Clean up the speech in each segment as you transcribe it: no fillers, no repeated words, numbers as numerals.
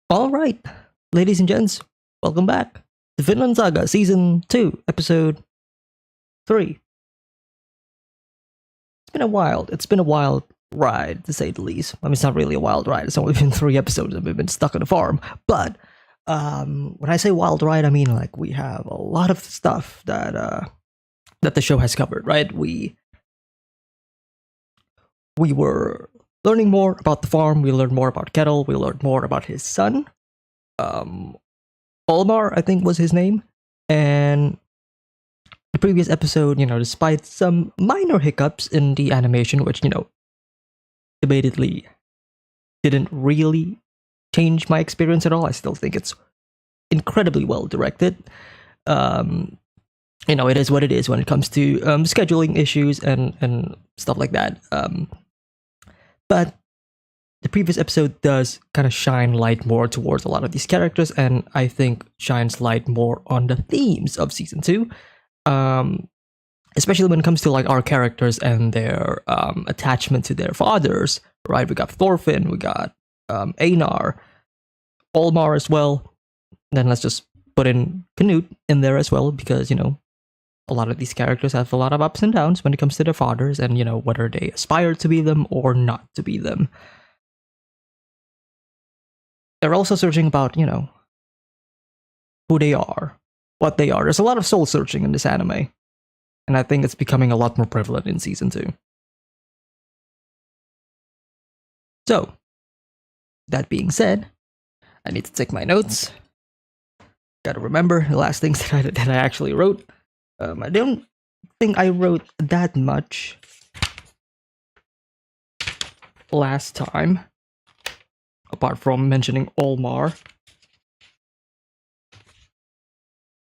All right, ladies and gents, welcome back to Vinland Saga Season 2, Episode 3. It's been a wild ride, to say the least. I mean, it's not really a wild ride. It's only been 3 episodes and we've been stuck on the farm. But when I say wild ride, I mean like we have a lot of stuff that the show has covered, right? We were learning more about the farm. We learned more about Kettle. We learned more about his son. Um, Olmar, I think was his name. And the previous episode, despite some minor hiccups in the animation, which, debatedly didn't really change my experience at all, I still think it's incredibly well directed. It is what it is when it comes to scheduling issues and stuff like that. But the previous episode does kind of shine light more towards a lot of these characters, and I think shines light more on the themes of season 2, especially when it comes to like our characters and their attachment to their fathers. Right, we got Thorfinn, we got Einar, Olmar as well. Then let's just put in Canute in there as well, because a lot of these characters have a lot of ups and downs when it comes to their fathers, and whether they aspire to be them or not to be them. They're also searching about, who they are, what they are. There's a lot of soul searching in this anime. And I think it's becoming a lot more prevalent in season 2. So, that being said, I need to take my notes. Gotta remember the last things that I actually wrote. I don't think I wrote that much last time, apart from mentioning Olmar.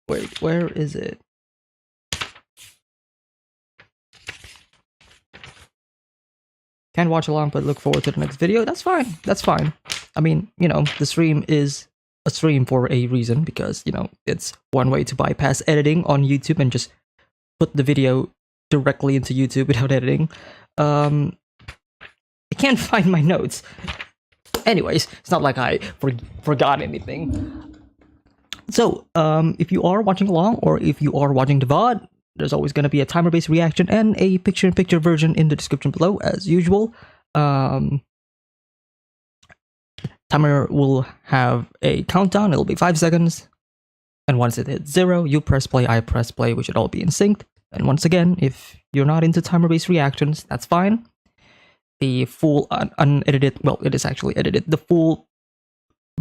Wait, where is it? Can't watch along, but look forward to the next video. That's fine. That's fine. I mean, the stream is a stream for a reason, because, it's one way to bypass editing on YouTube and just put the video directly into YouTube without editing. I can't find my notes. Anyways, it's not like I forgot anything. So, if you are watching along, or if you are watching the VOD, there's always going to be a timer-based reaction and a picture-in-picture version in the description below, as usual. Timer will have a countdown. It'll be 5 seconds. And once it hits 0, you press play, I press play. We should all be in sync. And once again, if you're not into timer-based reactions, that's fine. The full unedited, well, it is actually edited. The full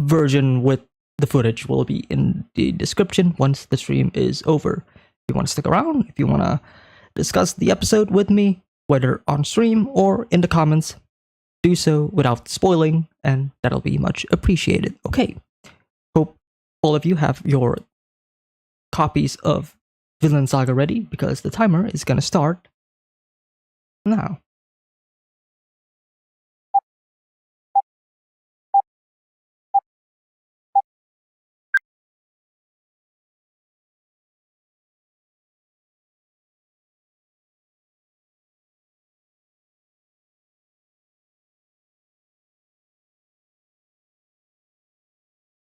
version with the footage will be in the description once the stream is over. If you want to stick around, if you want to discuss the episode with me, whether on stream or in the comments, do so without spoiling, and that'll be much appreciated. Okay, hope all of you have your copies of Vinland Saga ready, because the timer is gonna start now.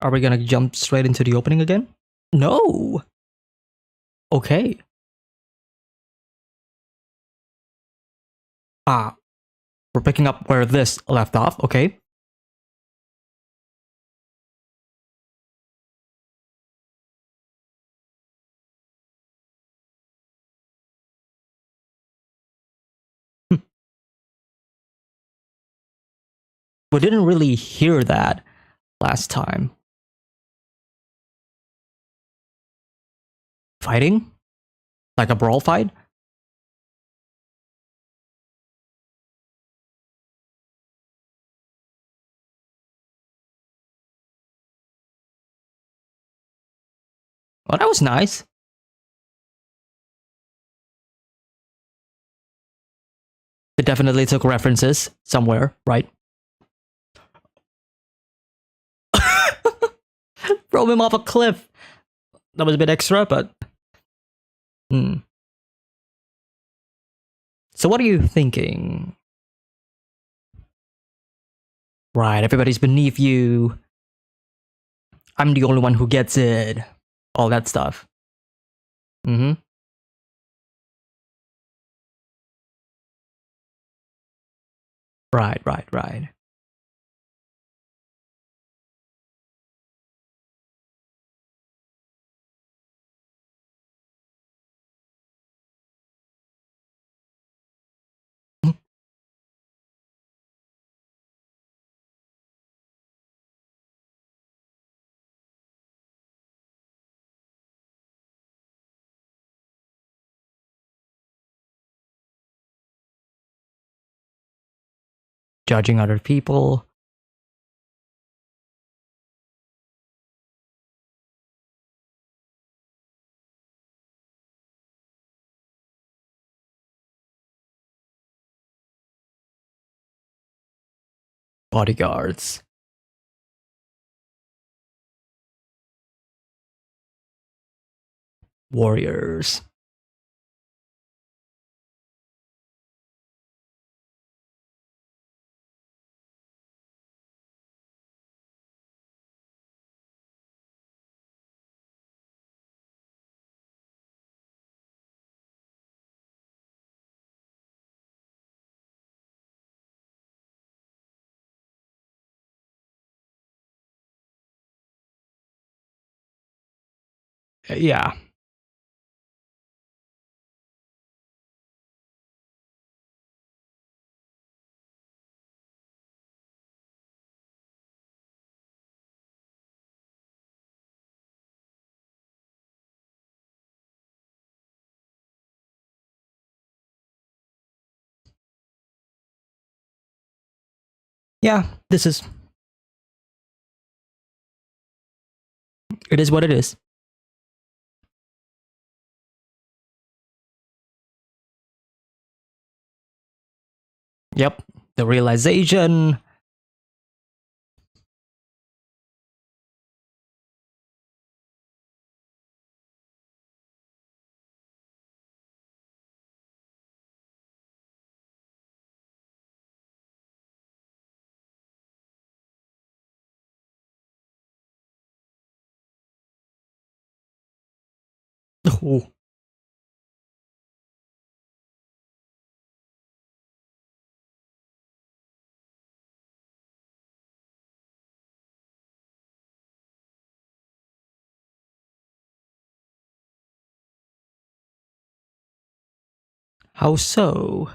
Are we gonna jump straight into the opening again? No! Okay. We're picking up where this left off, okay. We didn't really hear that last time. Fighting? Like a brawl fight? Well, that was nice. It definitely took references somewhere, right? Throw him off a cliff. That was a bit extra, but... So what are you thinking? Right, everybody's beneath you. I'm the only one who gets it. All that stuff. Mm-hmm. Right, right, right. Judging other people. Bodyguards. Warriors. Yeah. Yeah, this is. It is what it is. Yep. The realization. Oh, how so?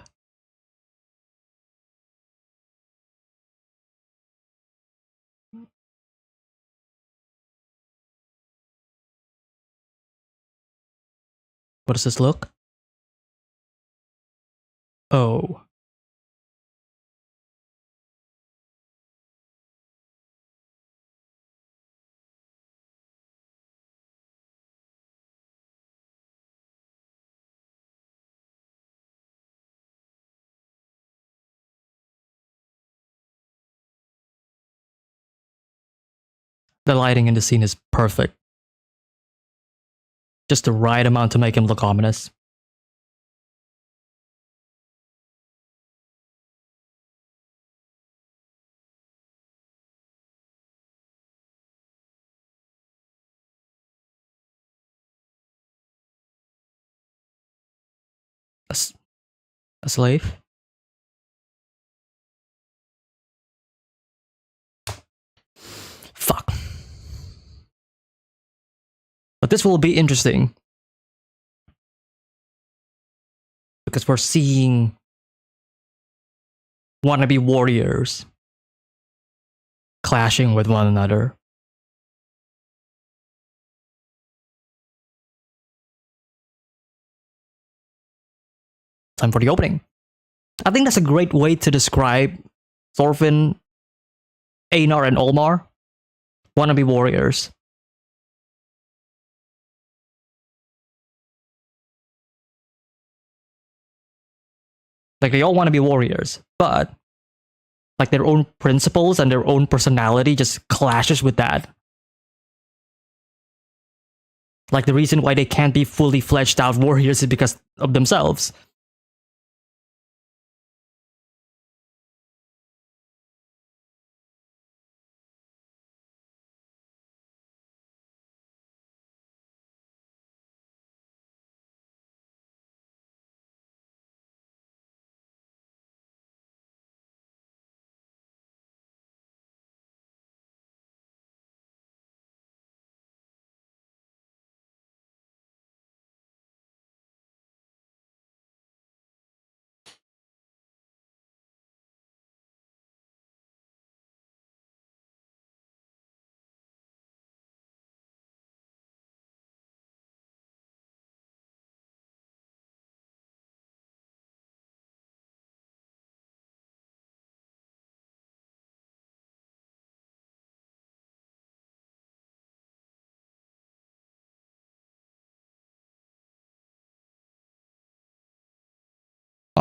What does this look? Oh. The lighting in the scene is perfect. Just the right amount to make him look ominous. A, a slave? Fuck. But this will be interesting. Because we're seeing wannabe warriors clashing with one another. Time for the opening. I think that's a great way to describe Thorfinn, Einar, and Olmar. Wannabe warriors. Like they all want to be warriors, but like their own principles and their own personality just clashes with that. Like the reason why they can't be fully fleshed out warriors is because of themselves.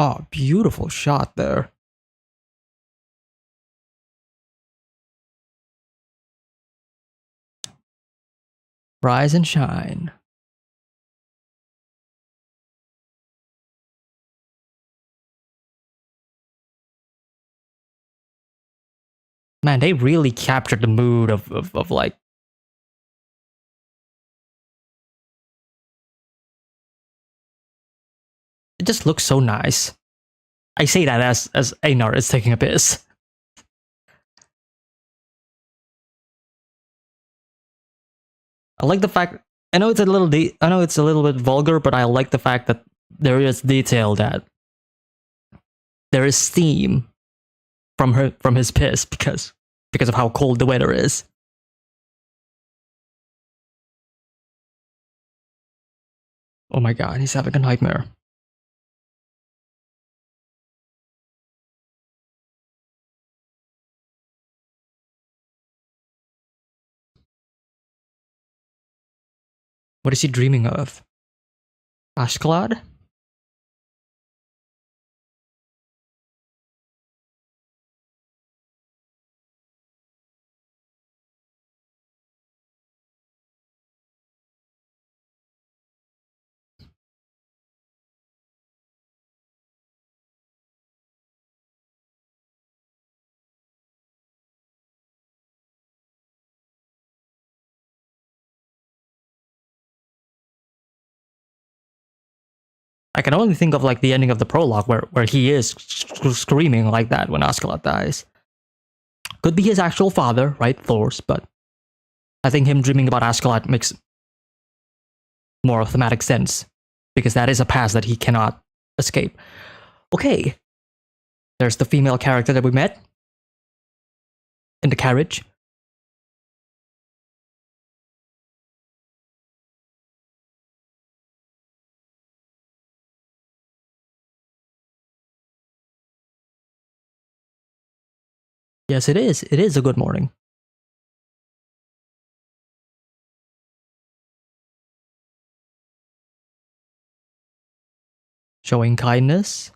Oh, beautiful shot there. Rise and shine. Man, they really captured the mood of like. It just looks so nice. I say that as Einar is taking a piss. I like the fact. I know it's a little. I know it's a little bit vulgar, but I like the fact that there is detail that there is steam from his piss because of how cold the weather is. Oh my god, he's having a nightmare. What is he dreaming of? Ashklad? I can only think of like the ending of the prologue where he is screaming like that when Askeladd dies. Could be his actual father, right? Thor's, but I think him dreaming about Askeladd makes more thematic sense because that is a past that he cannot escape. Okay, there's the female character that we met in the carriage. Yes, it is. It is a good morning. Showing kindness.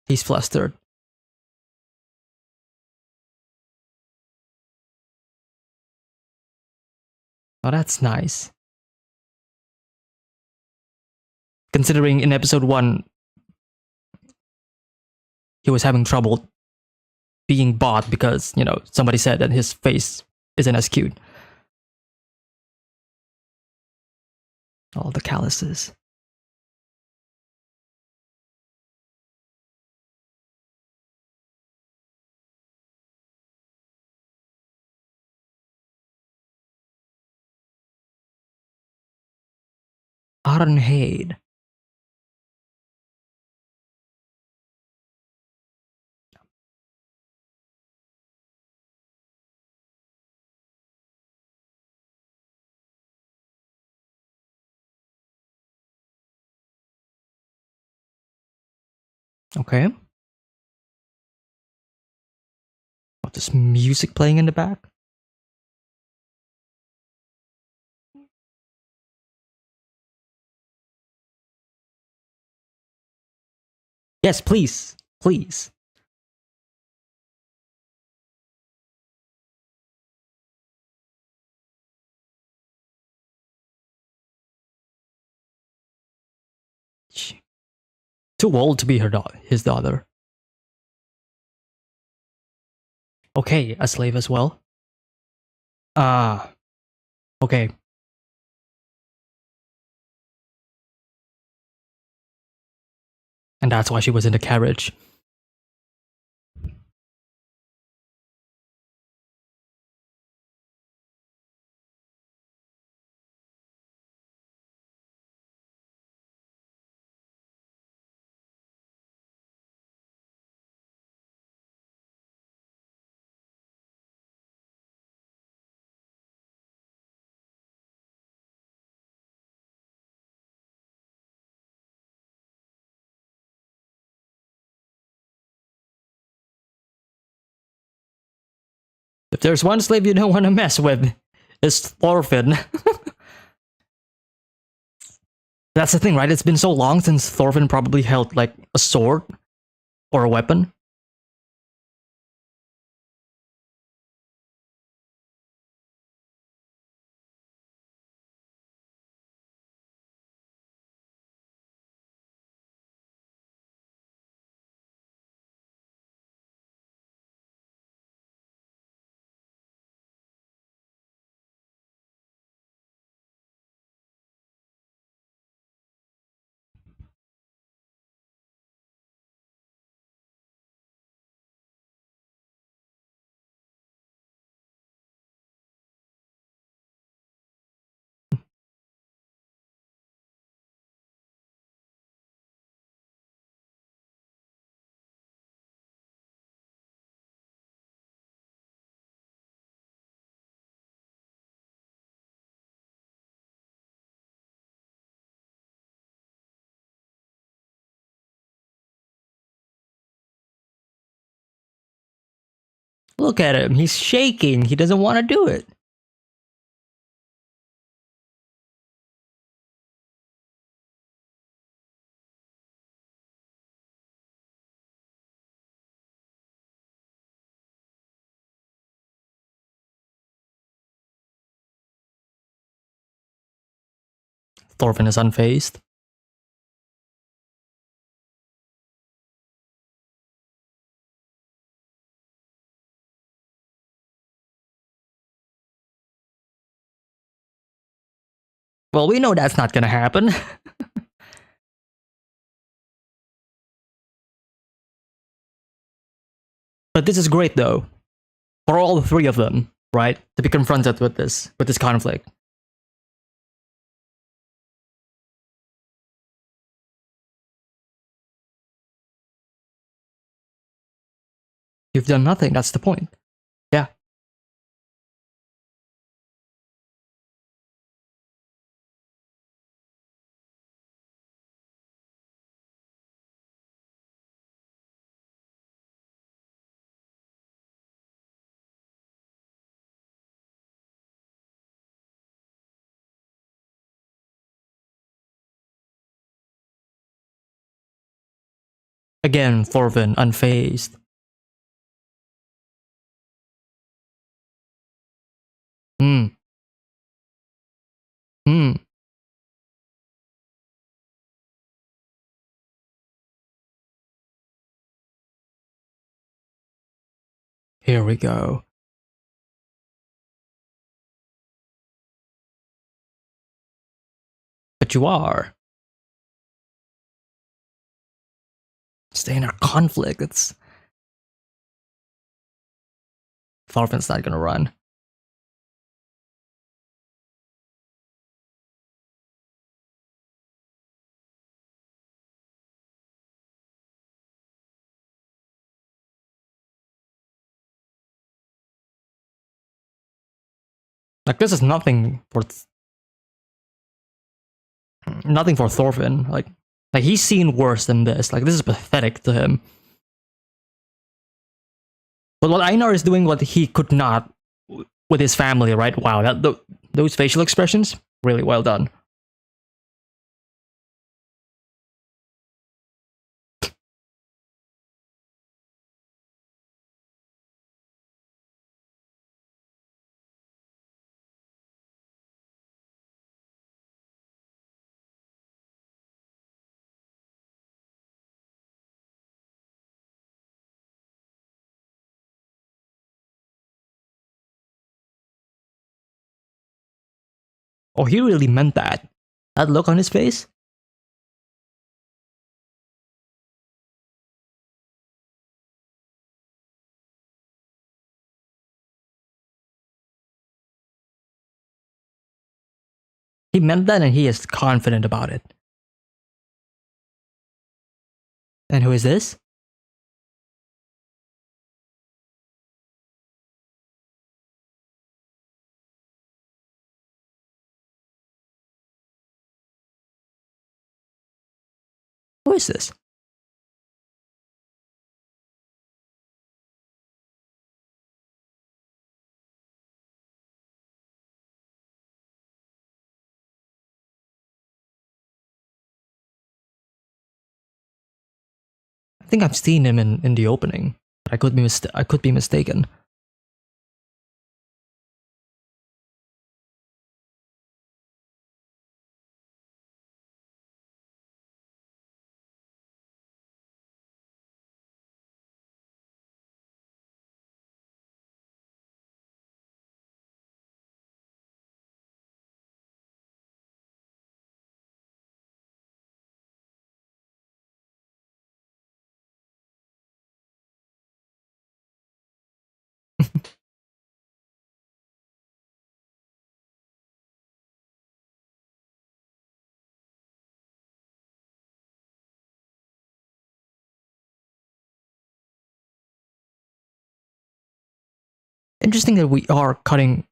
He's flustered. Oh, that's nice. Considering in episode 1, he was having trouble being bought because, you know, somebody said that his face isn't as cute. All the calluses. Arnheid. Okay. Oh, this music playing in the back. Yes, please. Please. Too old to be his daughter. Okay, a slave as well. Ah. Okay. And that's why she was in the carriage. If there's one slave you don't want to mess with, it's Thorfinn. That's the thing, right? It's been so long since Thorfinn probably held like a sword or a weapon. Look at him. He's shaking. He doesn't want to do it. Thorfinn is unfazed. Well, we know that's not gonna happen. But this is great though. For all three of them, right? To be confronted with this conflict. You've done nothing, that's the point. Yeah. Again, Thorfinn, unfazed. Hmm. Hmm. Here we go. But you are. Stay in a conflict. It's Thorfinn's not gonna run. Like this is nothing for Thorfinn. Like he's seen worse than this. Like this is pathetic to him. But what Einar is doing, what he could not with his family, right? Wow, those facial expressions, really well done. Oh, he really meant that. That look on his face. He meant that, and he is confident about it. And who is this? Who is this? I think I've seen him in the opening. But I could be mistaken. Interesting that we are cutting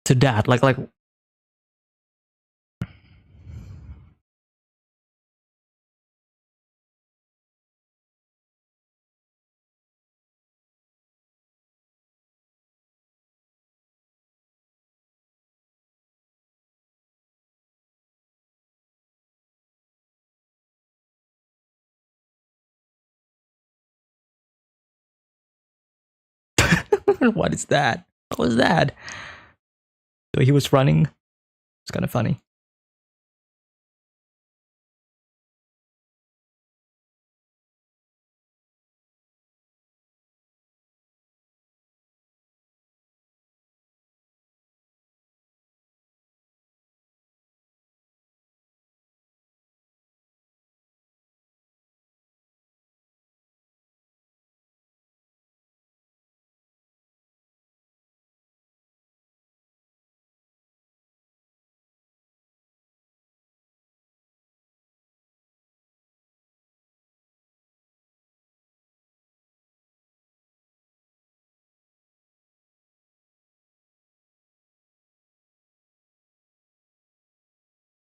to that. Like what is that? What was that? So he was running. It's kind of funny.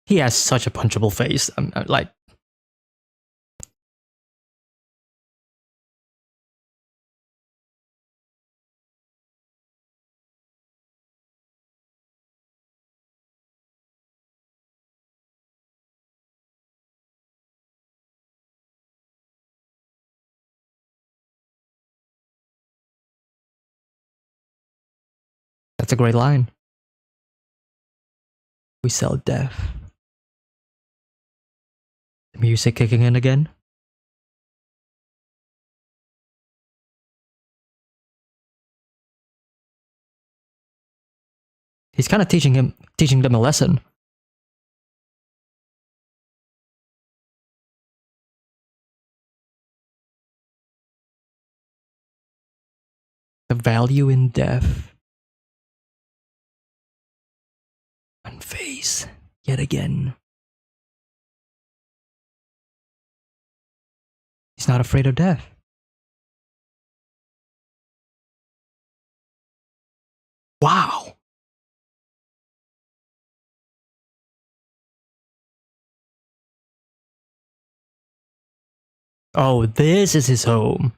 He has such a punchable face. I'm like, that's a great line. We sell death. The music kicking in again. He's kind of teaching them a lesson. The value in death. And face yet again. He's not afraid of death. Wow. Oh, this is his home.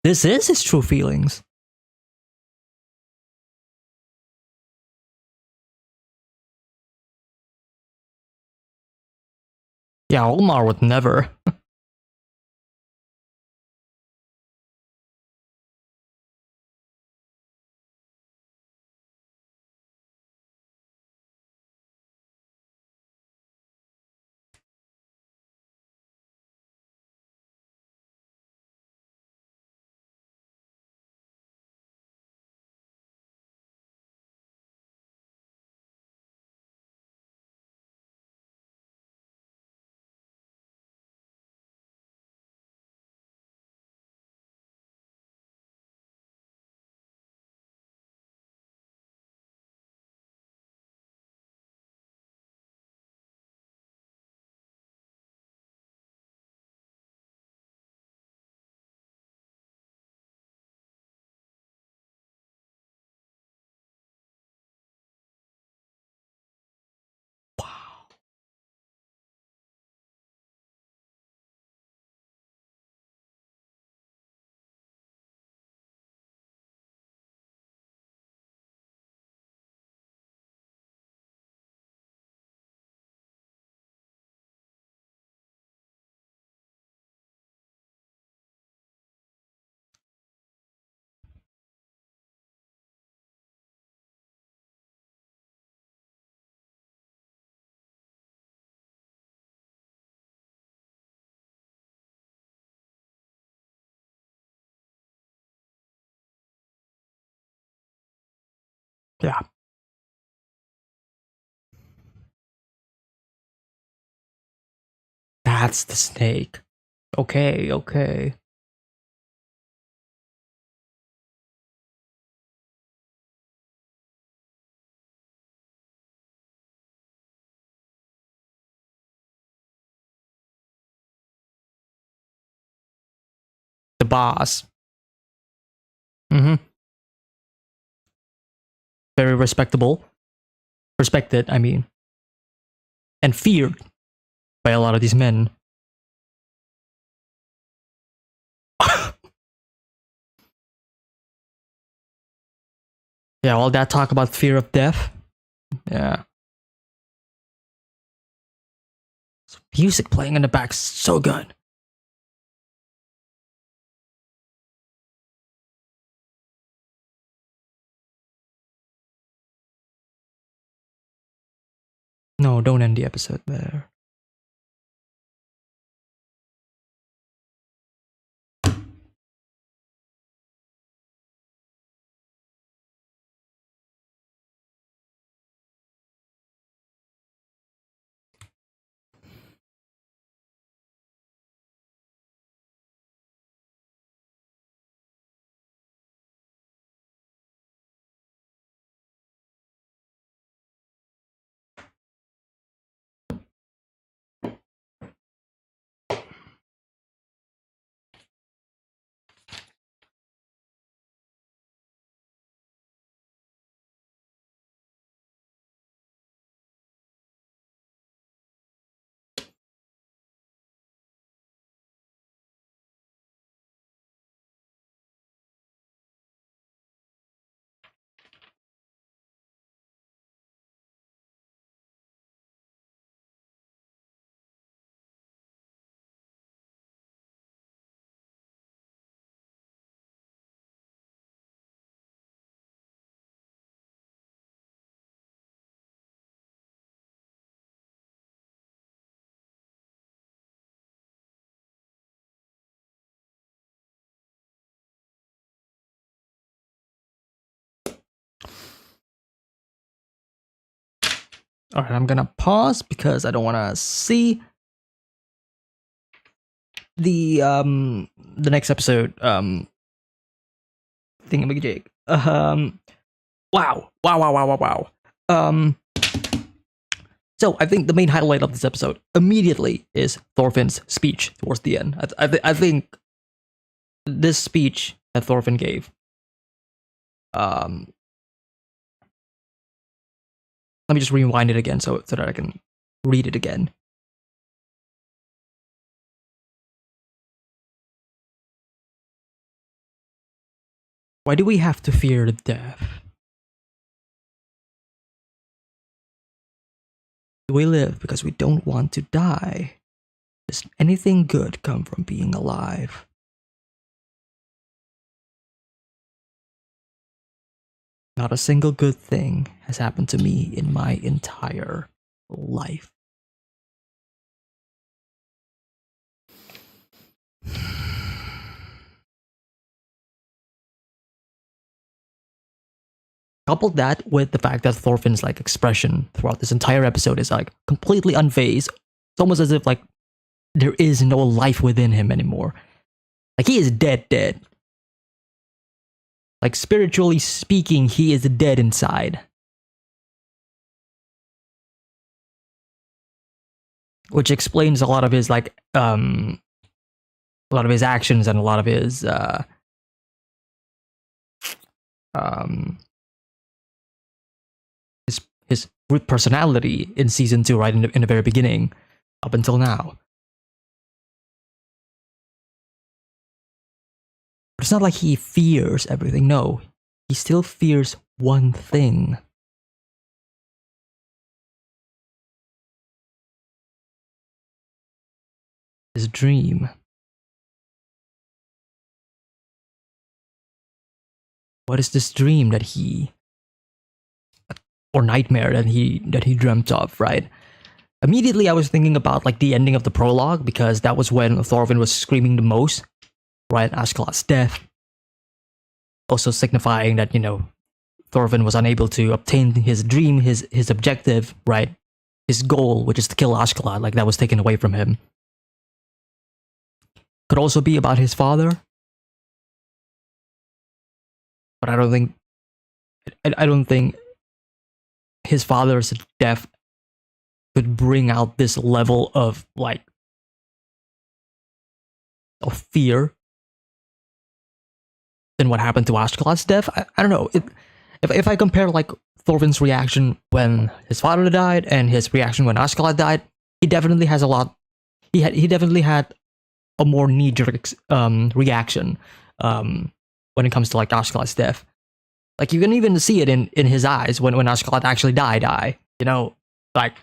This is his true feelings. Yeah, Omar would never. Yeah. That's the snake. Okay, okay. The boss. Mm-hmm. Very respectable. Respected, I mean. And feared by a lot of these men. Yeah, all that talk about fear of death. Yeah. Music playing in the back, so good. No, don't end the episode there. Alright, I'm gonna pause because I don't wanna see the next episode thingamajig. Wow. So I think the main highlight of this episode immediately is Thorfinn's speech towards the end. I think this speech that Thorfinn gave, let me just rewind it again so that I can read it again. Why do we have to fear death? We live because we don't want to die. Does anything good come from being alive? Not a single good thing has happened to me in my entire life. Couple that with the fact that Thorfinn's like expression throughout this entire episode is like completely unfazed. It's almost as if like there is no life within him anymore. Like he is dead. Like spiritually speaking, he is dead inside. Which explains a lot of his like a lot of his actions and a lot of his his root personality in season 2, right in the very beginning, up until now. But it's not like he fears everything. No, he still fears one thing. His dream. What is this dream that he, or nightmare that he dreamt of, right? Immediately I was thinking about like the ending of the prologue, because that was when Thorfinn was screaming the most, right? Askeladd's death. Also signifying that, you know, Thorfinn was unable to obtain his dream, his objective, right? His goal, which is to kill Askeladd, like that was taken away from him. Could also be about his father, but I don't think his father's death could bring out this level of of fear than what happened to Askeladd's death. I don't know. If I compare like Thorfinn's reaction when his father died and his reaction when Askeladd died, he definitely has a lot. He definitely had a more knee-jerk reaction when it comes to like Askeladd's death. Like you can even see it in his eyes when Askeladd actually die. You know, like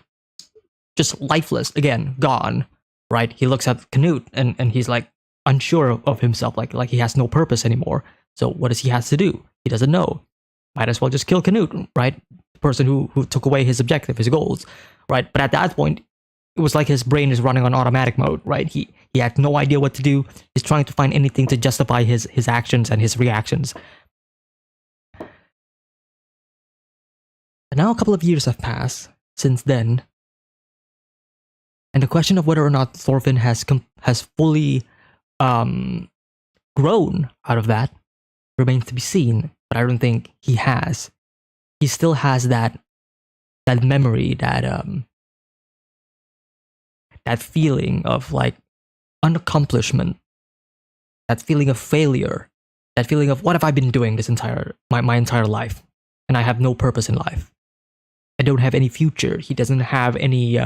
just lifeless again, gone. Right? He looks at Canute and he's like unsure of himself, like he has no purpose anymore. So what does he have to do? He doesn't know. Might as well just kill Canute, right? The person who took away his objective, his goals, right? But at that point, it was like his brain is running on automatic mode, right? He had no idea what to do. He's trying to find anything to justify his actions and his reactions. And now a couple of years have passed since then, and the question of whether or not Thorfinn has fully grown out of that remains to be seen. But I don't think he has. He still has that memory, that feeling of like unaccomplishment, that feeling of failure, that feeling of what have I been doing this my entire life, and I have no purpose in life. I don't have any future. He doesn't have any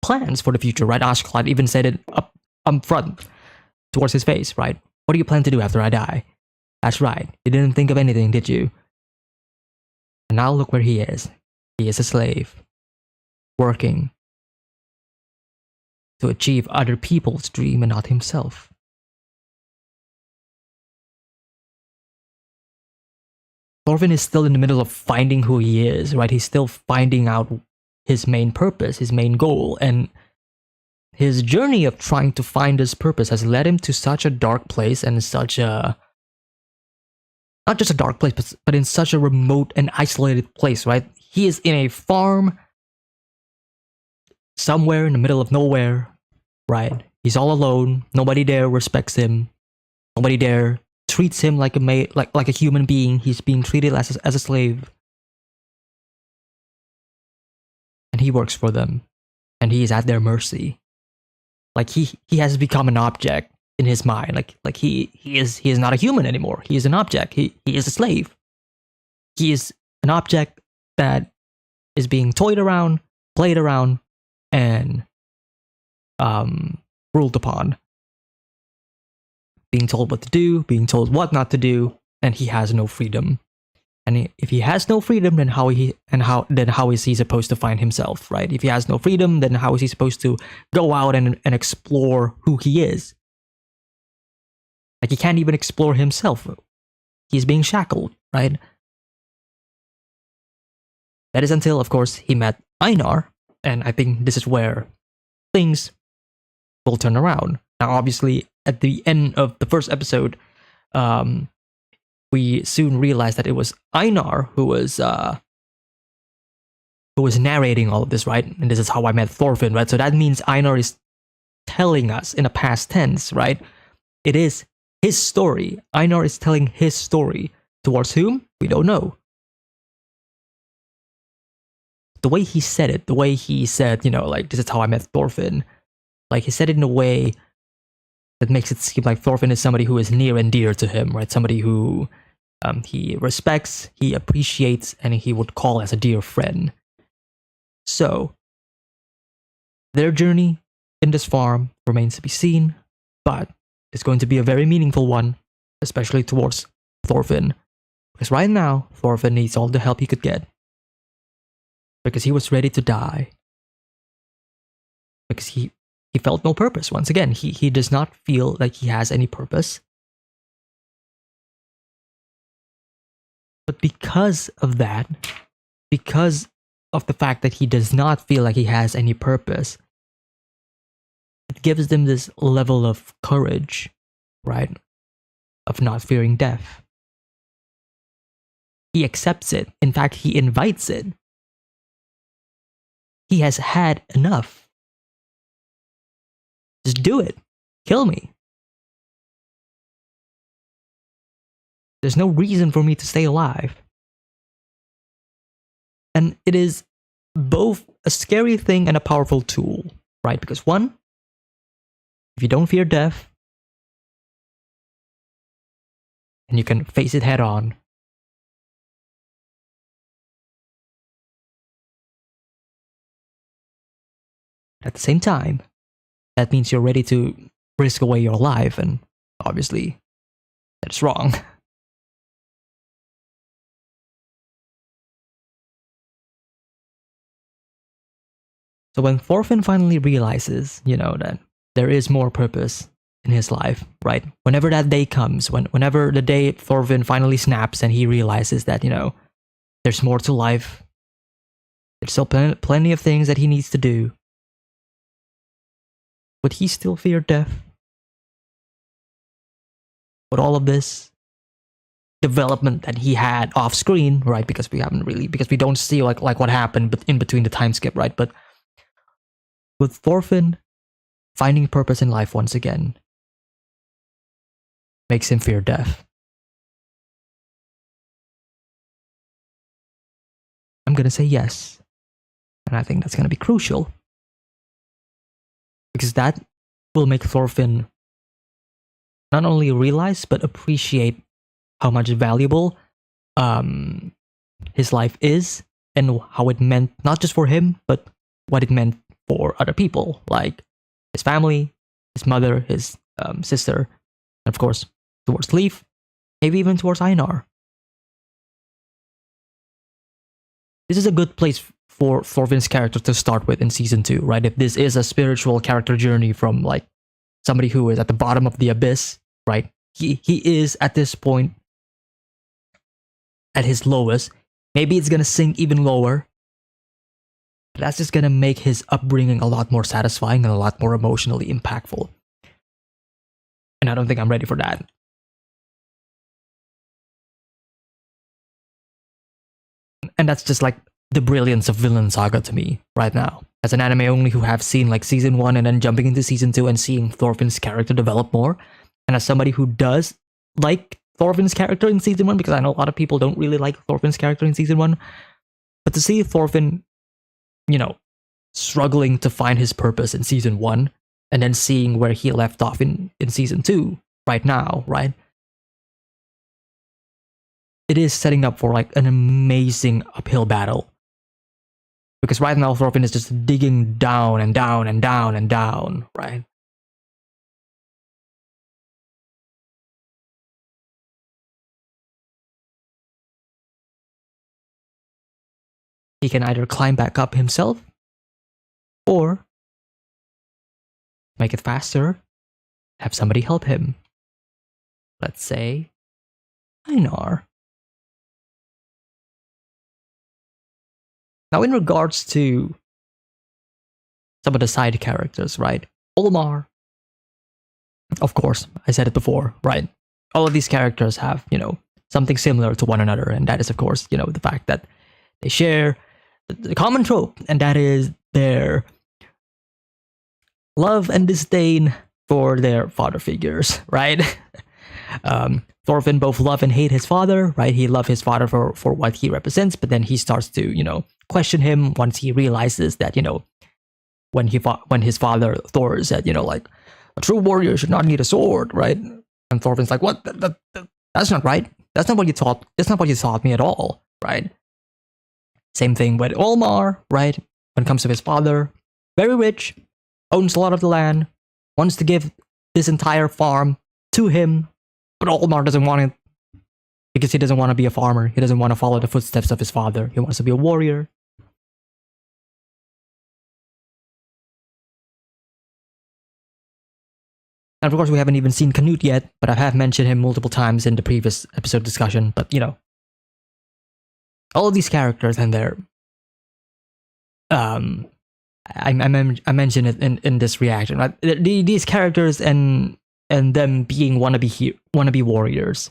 plans for the future, right? Askeladd even said it up front towards his face, right? What do you plan to do after I die? That's right. You didn't think of anything, did you? And now look where he is. He is a slave, working to achieve other people's dream and not himself. Thorfinn is still in the middle of finding who he is, right? He's still finding out his main purpose, his main goal, and his journey of trying to find his purpose has led him to such a dark place and such a not just a dark place, but in such a remote and isolated place, right? He is in a farm somewhere in the middle of nowhere, right? He's all alone. Nobody there respects him. Nobody there treats him like a human being. He's being treated as a slave. And he works for them. And he is at their mercy. Like he has become an object in his mind. Like he is not a human anymore. He is an object. He is a slave. He is an object that is being toyed around, played around, and ruled upon. Being told what to do, being told what not to do, and he has no freedom. And if he has no freedom, then how is he supposed to find himself, right? If he has no freedom, then how is he supposed to go out and explore who he is? Like he can't even explore himself. He's being shackled, right? That is until, of course, he met Einar, and I think this is where things will turn around. Now, obviously, at the end of the first episode, we soon realized that it was Einar who was narrating all of this, right? And this is how I met Thorfinn, right? So that means Einar is telling us in a past tense, right? It is his story. Einar is telling his story. Towards whom? We don't know. The way he said it, the way he said, like, this is how I met Thorfinn, like, he said it in a way that makes it seem like Thorfinn is somebody who is near and dear to him, right? Somebody who he respects, he appreciates, and he would call as a dear friend. So, their journey in this farm remains to be seen, but it's going to be a very meaningful one, especially towards Thorfinn. Because right now, Thorfinn needs all the help he could get. Because he was ready to die. Because he felt no purpose. Once again, he does not feel like he has any purpose. But because of that, because of the fact that he does not feel like he has any purpose, it gives them this level of courage, right? Of not fearing death. He accepts it. In fact, he invites it. He has had enough. Just do it. Kill me. There's no reason for me to stay alive. And it is both a scary thing and a powerful tool, right? Because one, if you don't fear death, and you can face it head on, at the same time, that means you're ready to risk away your life, and obviously, that's wrong. So when Thorfinn finally realizes, that there is more purpose in his life, right? Whenever that day comes, whenever the day Thorfinn finally snaps and he realizes that, there's more to life, there's still plenty of things that he needs to do, would he still fear death? Would all of this development that he had off screen, right? Because we don't see like what happened in between the time skip, right? But with Thorfinn finding purpose in life once again, makes him fear death. I'm gonna say yes. And I think that's gonna be crucial. Because that will make Thorfinn not only realize, but appreciate how much valuable his life is, and how it meant not just for him, but what it meant for other people, like his family, his mother, his sister, and of course, towards Leif, maybe even towards Einar. This is a good place for Thorfinn's character to start with in season 2, right? If this is a spiritual character journey from like somebody who is at the bottom of the abyss, right? He is at this point at his lowest. Maybe it's gonna sink even lower. But that's just gonna make his upbringing a lot more satisfying and a lot more emotionally impactful. And I don't think I'm ready for that. And that's just like the brilliance of Vinland Saga to me right now. As an anime only who have seen like season 1 and then jumping into season 2 and seeing Thorfinn's character develop more. And as somebody who does like Thorfinn's character in season 1, because I know a lot of people don't really like Thorfinn's character in season 1. But to see Thorfinn, struggling to find his purpose in season 1, and then seeing where he left off in season 2 right now, right? It is setting up for like an amazing uphill battle. Because right now Thorfinn is just digging down and down and down and down, right? He can either climb back up himself, or make it faster, have somebody help him. Let's say Einar. Now, in regards to some of the side characters, right? Olmar, of course, I said it before, right? All of these characters have, something similar to one another, and that is, of course, the fact that they share the common trope, and that is their love and disdain for their father figures, right? Thorfinn both love and hate his father, right? He loves his father for what he represents, but then he starts to, question him once he realizes that, when his father Thor said, like, a true warrior should not need a sword, right? And Thorfinn's like, what? That's not right. That's not what you taught. That's not what you taught me at all, right? Same thing with Olmar, right? When it comes to his father, very rich, owns a lot of the land, wants to give this entire farm to him, but Olmar doesn't want it because he doesn't want to be a farmer. He doesn't want to follow the footsteps of his father. He wants to be a warrior. And of course, we haven't even seen Canute yet, but I have mentioned him multiple times in the previous episode discussion. But, all of these characters and their... I mentioned it in this reaction, right? These characters and them being wannabe warriors.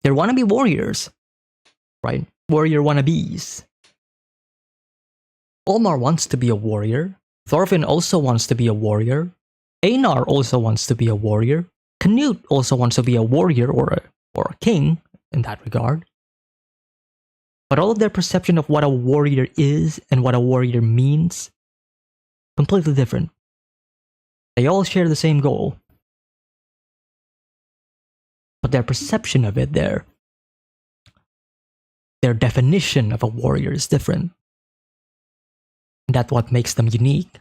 They're wannabe warriors. right? Warrior wannabes. Olmar wants to be a warrior. Thorfinn also wants to be a warrior. Einar also wants to be a warrior. Canute also wants to be a warrior or a king in that regard. But all of their perception of what a warrior is and what a warrior means, completely different. They all share the same goal. But their perception of it, their definition of a warrior is different. And that's what makes them unique.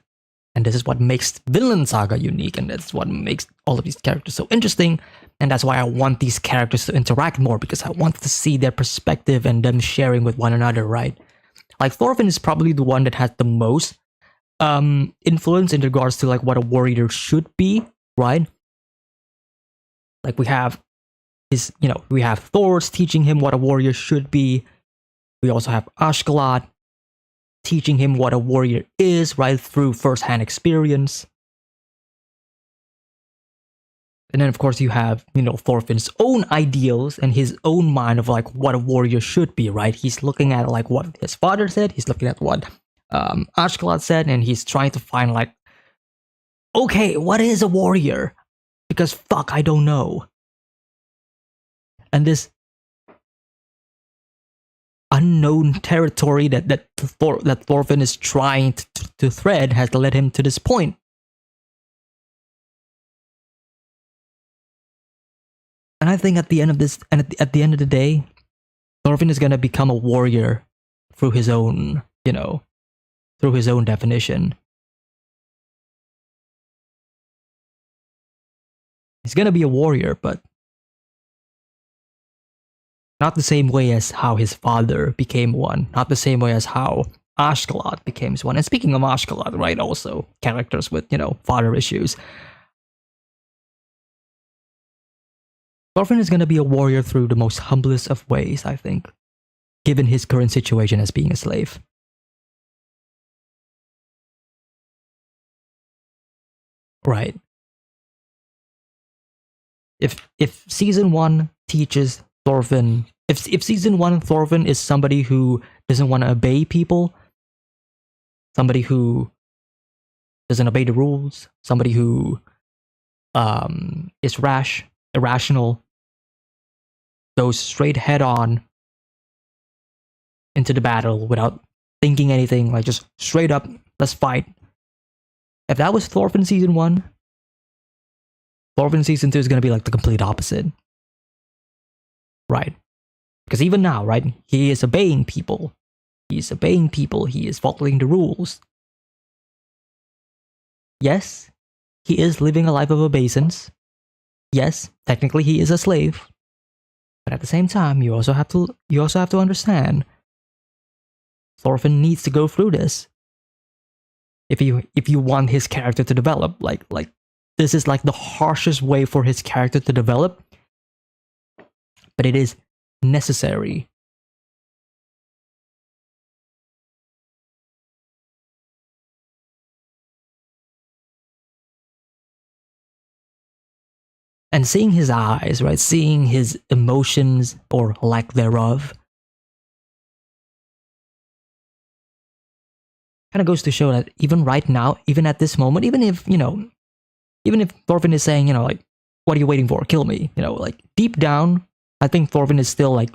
And this is what makes Vinland Saga unique, and that's what makes all of these characters so interesting. And that's why I want these characters to interact more, because I want to see their perspective and them sharing with one another, right? Like Thorfinn is probably the one that has the most influence in regards to like what a warrior should be, right? Like we have we have Thor's teaching him what a warrior should be. We also have Ashkelot teaching him what a warrior is, right, through first-hand experience. And then, of course, you have, Thorfinn's own ideals and his own mind of, like, what a warrior should be, right? He's looking at, like, what his father said, he's looking at what Ashkelot said, and he's trying to find, like, okay, what is a warrior? Because, fuck, I don't know. And this unknown territory that Thorfinn is trying to thread has led him to this point. And I think at the end of this, and at the end of the day, Thorfinn is gonna become a warrior through his own, through his own definition. He's gonna be a warrior, but not the same way as how his father became one. Not the same way as how Ashkelot became one. And speaking of Ashkelot, right, also characters with, father issues. Thorfinn is going to be a warrior through the most humblest of ways, I think, given his current situation as being a slave. Right. If season 1 teaches Thorfinn, if season 1 Thorfinn is somebody who doesn't want to obey people, somebody who doesn't obey the rules, somebody who is irrational, goes straight head on into the battle without thinking anything, like just straight up, let's fight. If that was Thorfinn season 1, Thorfinn season 2 is going to be like the complete opposite. Right. Because even now, right, he is obeying people. He is following the rules. Yes, he is living a life of obeisance. Yes, technically he is a slave. But at the same time, you also have to understand Thorfinn needs to go through this. If you want his character to develop, like this is like the harshest way for his character to develop, but it is necessary. And seeing his eyes, right, seeing his emotions or lack thereof, kind of goes to show that even right now, even at this moment, even if Thorfinn is saying, like, what are you waiting for? Kill me. Like deep down, I think Thorfinn is still like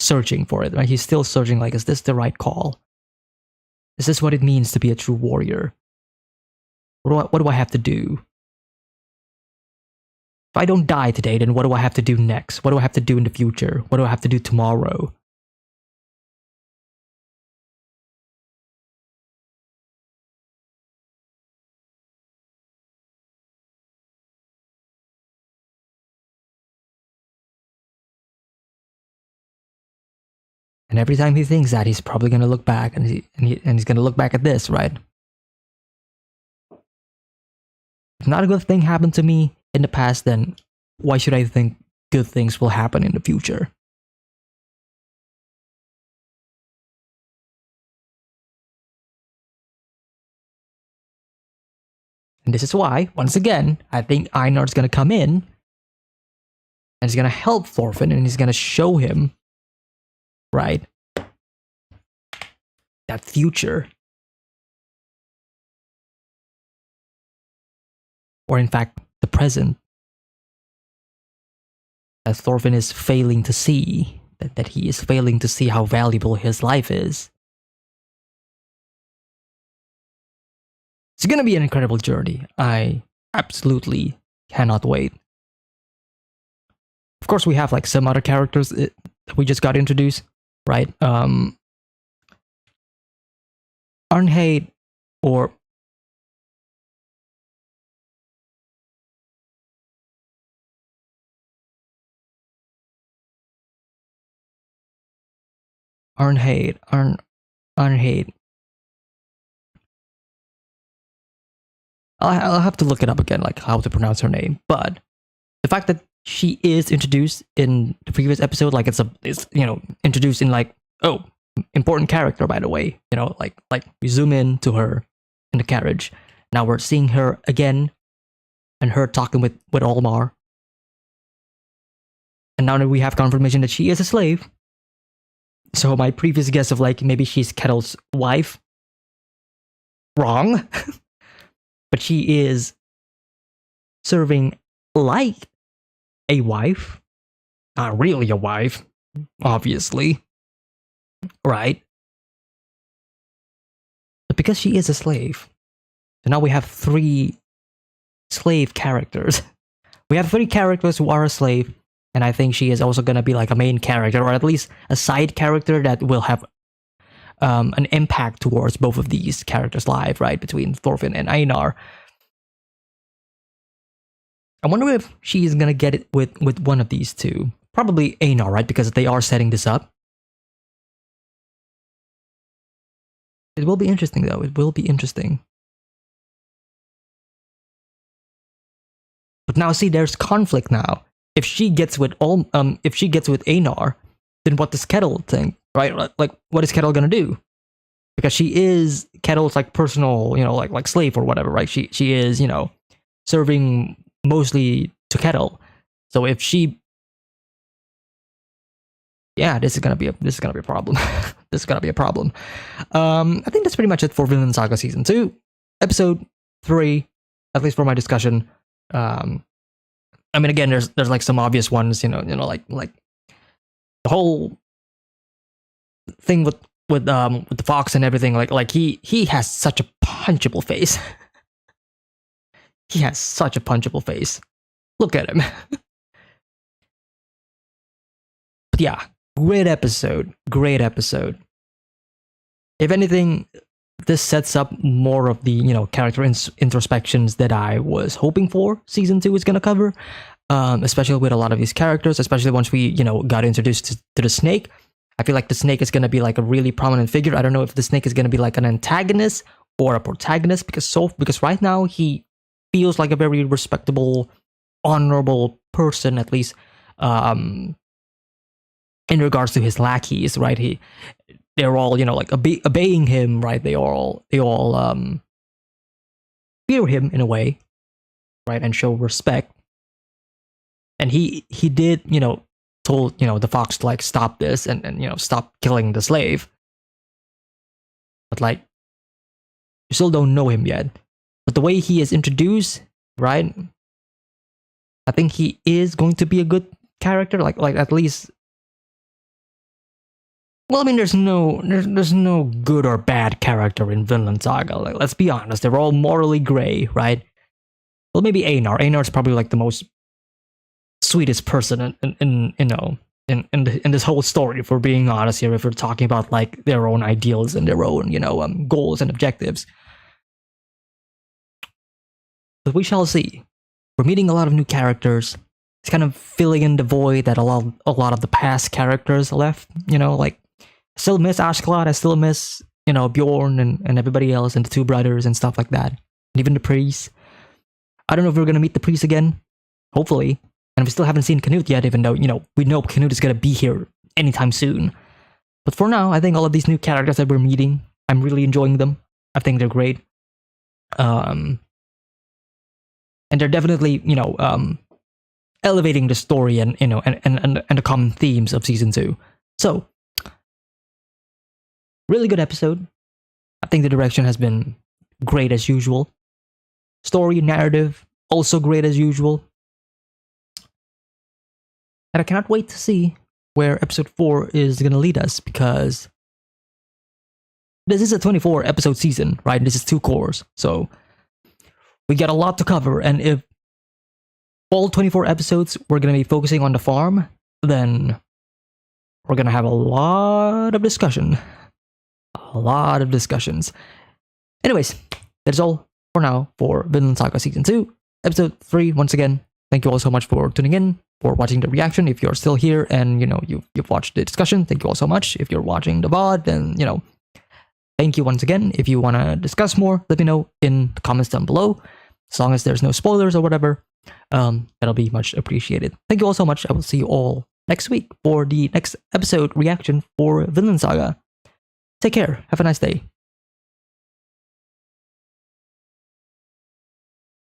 searching for it, right? He's still searching, like, is this the right call? Is this what it means to be a true warrior? What do I have to do? If I don't die today, then what do I have to do next? What do I have to do in the future? What do I have to do tomorrow? And every time he thinks that, he's probably going to look back, and he's going to look back at this, right? If not a good thing happened to me in the past, then why should I think good things will happen in the future? And this is why, once again, I think Einar's going to come in and he's going to help Thorfinn, and he's going to show him, right? That future. Or in fact, the present. That Thorfinn is failing to see. That he is failing to see how valuable his life is. It's gonna be an incredible journey. I absolutely cannot wait. Of course, we have like some other characters that we just got introduced, right? Arnheid or Arnheid. I'll have to look it up again, like how to pronounce her name. But the fact that she is introduced in the previous episode, like it's introduced in like, oh, important character, by the way. Like we zoom in to her in the carriage. Now we're seeing her again, and her talking with Olmar. And now that we have confirmation that she is a slave. So my previous guess of like maybe she's Kettle's wife, wrong. But she is serving like a wife. Not really a wife, obviously. Right? But because she is a slave, so now we have 3 slave characters. We have 3 characters who are a slave, and I think she is also going to be like a main character, or at least a side character that will have an impact towards both of these characters' lives, right? Between Thorfinn and Einar. I wonder if she is going to get it with one of these two. Probably Einar, right? Because they are setting this up. It will be interesting, though. It will be interesting. But now, see, there's conflict now. If she gets with Einar, then what does Kettle think, right? Like, what is Kettle gonna do? Because she is Kettle's like personal, like slave or whatever, right? She is, serving mostly to Kettle. So if she, yeah, this is gonna be a problem. This is gonna be a problem. I think that's pretty much it for Vinland Saga Season 2, Episode 3, at least for my discussion. I mean, again, there's like some obvious ones, like the whole thing with the fox and everything. Like he has such a punchable face. He has such a punchable face. Look at him. But yeah, great episode. Great episode. If anything, this sets up more of the character introspections that I was hoping for season 2 is going to cover, especially with a lot of these characters, especially once we got introduced to the snake. I feel like the snake is going to be like a really prominent figure. I don't know if the snake is going to be like an antagonist or a protagonist, because right now he feels like a very respectable, honorable person, at least in regards to his lackeys, right? They're all, like obeying him, right? They all fear him in a way, right? And show respect. And he did, told, the fox to like stop this and stop killing the slave. But like, you still don't know him yet. But the way he is introduced, right? I think he is going to be a good character, like at least. Well, I mean, there's no good or bad character in Vinland Saga. Like, let's be honest, they're all morally gray, right? Well, maybe Einar. Einar's probably like the most sweetest person in this whole story. If we're being honest here, if we're talking about like their own ideals and their own goals and objectives. But we shall see. We're meeting a lot of new characters. It's kind of filling in the void that a lot of the past characters left. Like. Still miss Ashklad, I still miss, Bjorn and everybody else and the 2 brothers and stuff like that. And even the priest. I don't know if we're gonna meet the priest again. Hopefully. And we still haven't seen Canute yet, even though, we know Canute is gonna be here anytime soon. But for now, I think all of these new characters that we're meeting, I'm really enjoying them. I think they're great. And they're definitely, elevating the story and the common themes of season 2. So Really good episode. I think the direction has been great as usual. Story, narrative, also great as usual. And I cannot wait to see where episode 4 is going to lead us, because this is a 24 episode season, right? This is 2 cores. So we got a lot to cover. And if all 24 episodes we're going to be focusing on the farm, then we're going to have a lot of discussion. A lot of discussions. Anyways, that's all for now for Vinland Saga Season 2, Episode 3. Once again, thank you all so much for tuning in, for watching the reaction. If you're still here and, you've watched the discussion, thank you all so much. If you're watching the VOD, then, thank you once again. If you want to discuss more, let me know in the comments down below. As long as there's no spoilers or whatever, that'll be much appreciated. Thank you all so much. I will see you all next week for the next episode reaction for Vinland Saga. Take care. Have a nice day.